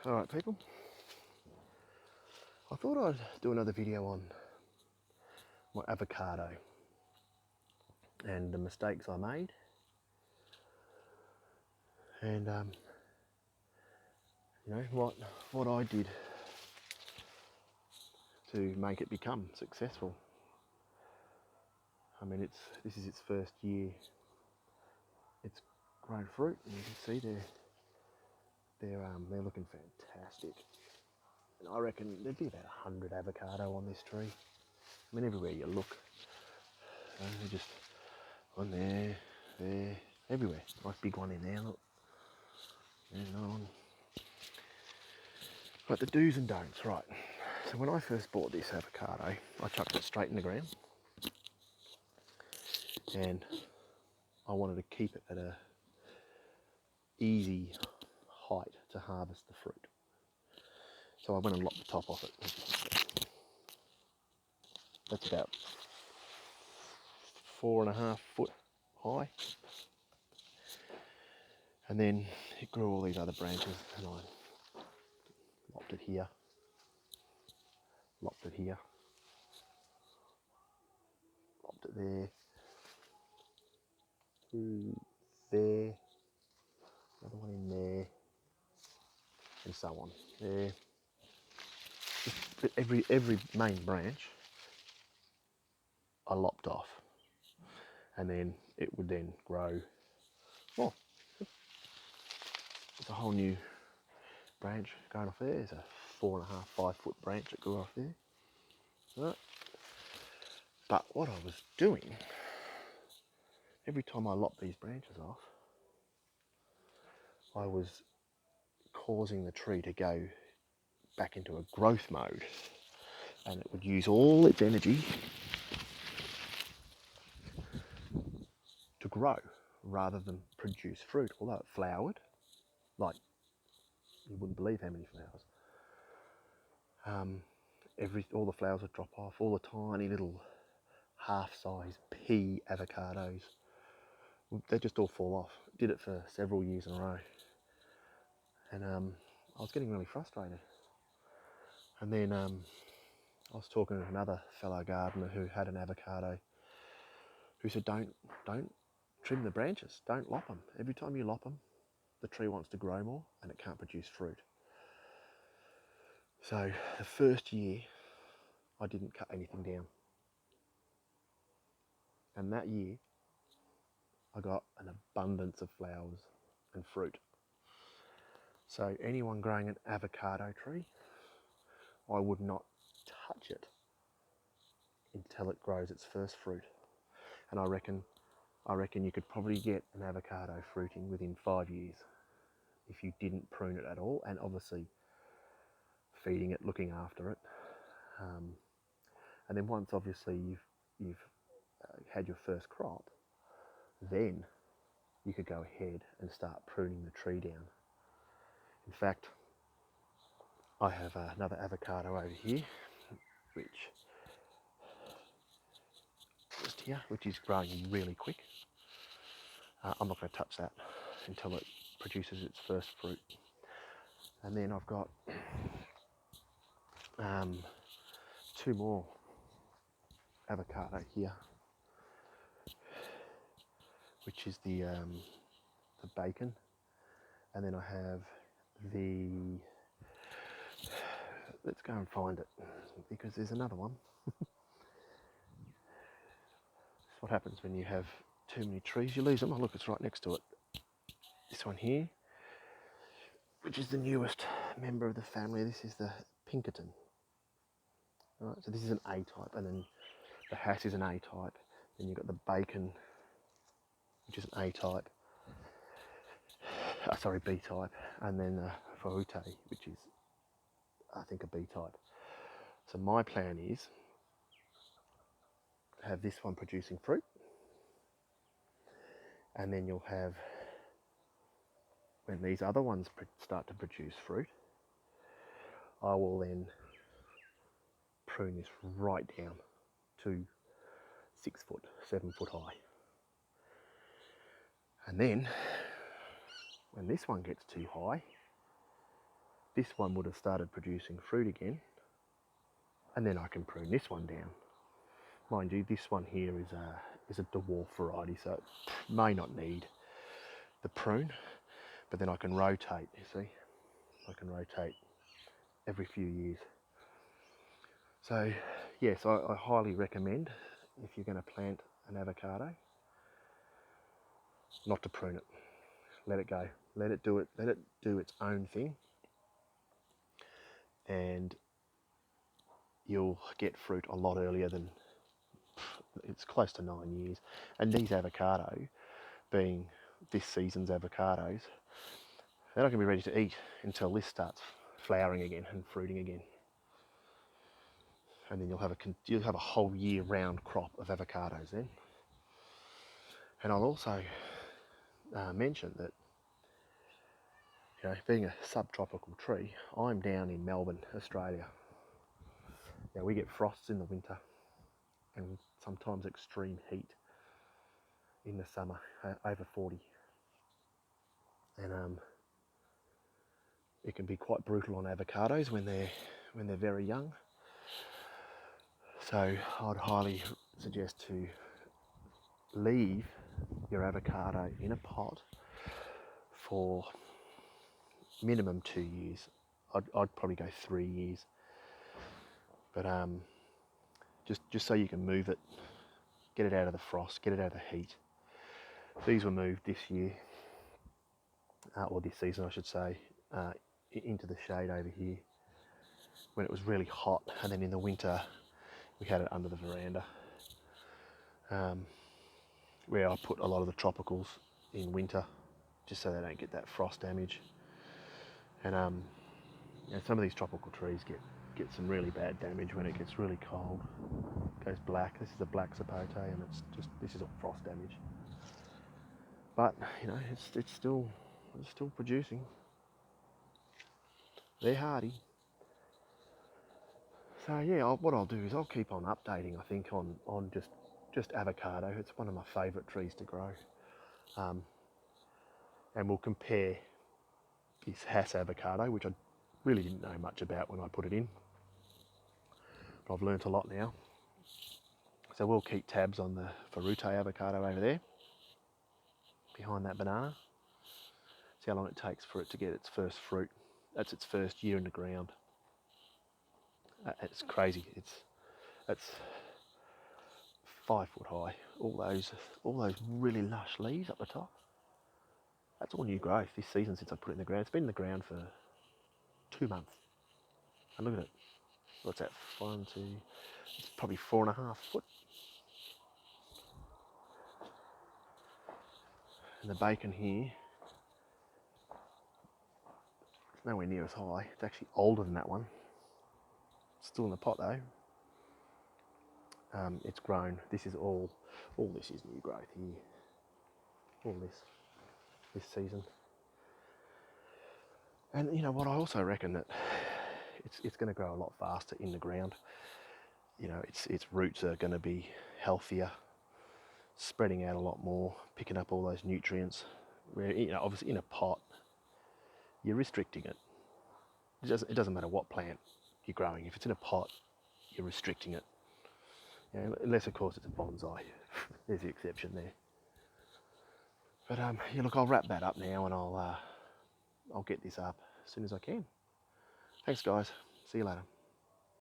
Alright people, I thought I'd do another video on my avocado and the mistakes I made and you know what I did to make it become successful. I mean, this is its first year. It's grown fruit, and you can see they're looking fantastic. And I reckon there'd be about 100 avocado on this tree. I mean, everywhere you look, they're just on there, everywhere. Nice big one in there, look. There's another one. Right, the do's and don'ts, right. So when I first bought this avocado, I chucked it straight in the ground. And I wanted to keep it at a easy height to harvest the fruit. So I went and lopped the top off it. That's about 4.5 foot high. And then it grew all these other branches, and I lopped it here, lopped it here, lopped it there, through there, another one in there, and so on. There. Just every main branch I lopped off, and then it would then grow. Well, there's a whole new branch going off there. There's a 4.5, 5 foot branch that grew off there. Right. But what I was doing, every time I lopped these branches off, I was causing the tree to go back into a growth mode, and it would use all its energy to grow rather than produce fruit. Although it flowered, like you wouldn't believe how many flowers. All the flowers would drop off, all the tiny little half-size pea avocados, they just all fall off. Did it for several years in a row, and I was getting really frustrated. And then I was talking to another fellow gardener who had an avocado, who said, don't trim the branches, don't lop them. Every time you lop them, the tree wants to grow more and it can't produce fruit. So the first year I didn't cut anything down, and that year I got an abundance of flowers and fruit. So anyone growing an avocado tree, I would not touch it until it grows its first fruit. And I reckon you could probably get an avocado fruiting within 5 years if you didn't prune it at all, and obviously feeding it, looking after it. And then once obviously you've had your first crop, then you could go ahead and start pruning the tree down. In fact, I have another avocado over here, which is growing really quick. I'm not going to touch that until it produces its first fruit. And then I've got 2 more avocado here, which is the bacon, and then I have the, let's go and find it, because there's another one. That's what happens when you have too many trees, you lose them. Oh look, it's right next to it. This one here, which is the newest member of the family. This is the Pinkerton. Right, so this is an A type, and then the hass is an A type. Then you've got the bacon, which is an A type. B type, and then the Faute, which is, I think, a B type. So my plan is to have this one producing fruit, and then you'll have, when these other ones start to produce fruit, I will then prune this right down to 6 foot, 7 foot high. And then when this one gets too high, this one would have started producing fruit again, and then I can prune this one down. Mind you, this one here is a dwarf variety, so it may not need the prune, but then I can rotate, you see. I can rotate every few years. So yes, I highly recommend, if you're going to plant an avocado, not to prune it. Let it go. Let it do its own thing, and you'll get fruit a lot earlier than, it's close to 9 years. And these avocado, being this season's avocados, they're not going to be ready to eat until this starts flowering again and fruiting again. And then you'll have a whole year-round crop of avocados then. And I'll also mention that, you know, being a subtropical tree, I'm down in Melbourne, Australia. Now we get frosts in the winter and sometimes extreme heat in the summer, over 40. And it can be quite brutal on avocados when they're very young. So I'd highly suggest to leave your avocado in a pot for minimum 2 years. I'd probably go 3 years. But just so you can move it, get it out of the frost, get it out of the heat. These were moved this year, or this season I should say, into the shade over here when it was really hot, and then in the winter we had it under the veranda, where I put a lot of the tropicals in winter just so they don't get that frost damage. And you know, some of these tropical trees get some really bad damage when it gets really cold. It goes black. This is a black sapote, and this is all frost damage. But you know, it's still producing. They're hardy. So yeah, what I'll do is I'll keep on updating, I think, on just avocado. It's one of my favourite trees to grow. And we'll compare this Hass avocado, which I really didn't know much about when I put it in, but I've learnt a lot now. So we'll keep tabs on the Fertiliser avocado over there, behind that banana. See how long it takes for it to get its first fruit. That's its first year in the ground. It's crazy. It's 5 foot high. All those really lush leaves up the top. That's all new growth this season since I put it in the ground. It's been in the ground for 2 months. And look at it. What's that? 1, 2. It's probably 4.5 foot. And the bacon here, it's nowhere near as high. It's actually older than that one. It's still in the pot though. It's grown. This is all this is new growth here. All this season. And you know what? I also reckon that it's going to grow a lot faster in the ground. You know, its roots are going to be healthier, spreading out a lot more, picking up all those nutrients. Where, you know, obviously in a pot, you're restricting it. It doesn't matter what plant you're growing. If it's in a pot, you're restricting it. You know, unless of course it's a bonsai. There's the exception there. But yeah, look, I'll wrap that up now, and I'll get this up as soon as I can. Thanks guys. See you later.